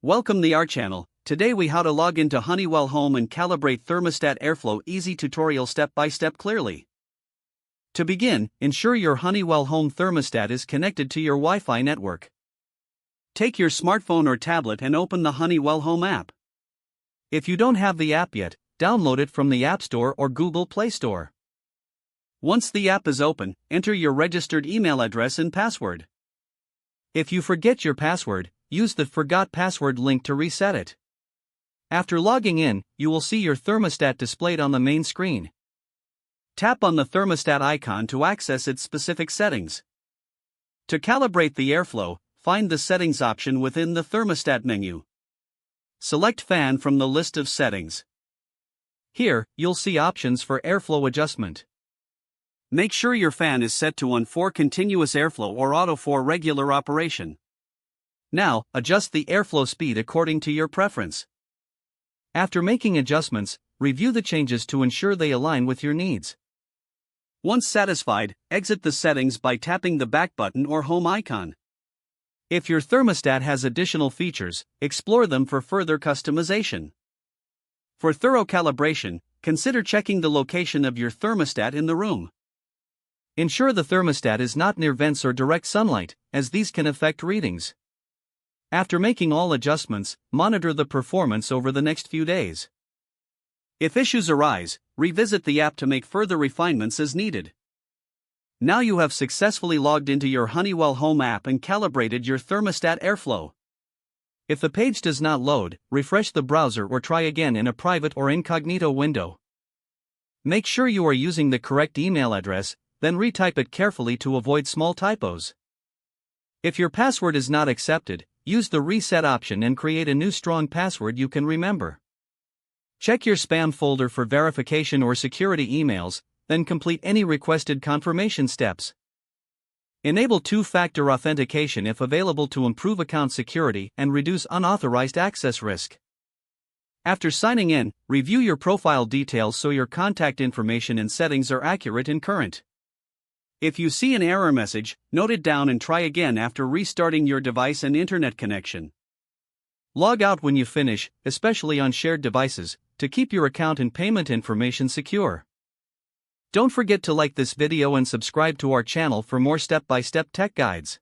Welcome to our channel. Today we how to log into Honeywell Home and calibrate thermostat airflow easy tutorial step by step clearly. To begin, ensure your Honeywell Home thermostat is connected to your Wi-Fi network. Take your smartphone or tablet and open the Honeywell Home app. If you don't have the app yet, download it from the App Store or Google Play Store. Once the app is open, enter your registered email address and password. If you forget your password, use the Forgot Password link to reset it. After logging in, you will see your thermostat displayed on the main screen. Tap on the thermostat icon to access its specific settings. To calibrate the airflow, find the Settings option within the thermostat menu. Select Fan from the list of settings. Here, you'll see options for airflow adjustment. Make sure your fan is set to on for continuous airflow or auto for regular operation. Now, adjust the airflow speed according to your preference. After making adjustments, review the changes to ensure they align with your needs. Once satisfied, exit the settings by tapping the back button or home icon. If your thermostat has additional features, explore them for further customization. For thorough calibration, consider checking the location of your thermostat in the room. Ensure the thermostat is not near vents or direct sunlight, as these can affect readings. After making all adjustments, monitor the performance over the next few days. If issues arise, revisit the app to make further refinements as needed. Now you have successfully logged into your Honeywell Home app and calibrated your thermostat airflow. If the page does not load, refresh the browser or try again in a private or incognito window. Make sure you are using the correct email address, then retype it carefully to avoid small typos. If your password is not accepted, use the reset option and create a new strong password you can remember. Check your spam folder for verification or security emails, then complete any requested confirmation steps. Enable two-factor authentication if available to improve account security and reduce unauthorized access risk. After signing in, review your profile details so your contact information and settings are accurate and current. If you see an error message, note it down and try again after restarting your device and internet connection. Log out when you finish, especially on shared devices, to keep your account and payment information secure. Don't forget to like this video and subscribe to our channel for more step-by-step tech guides.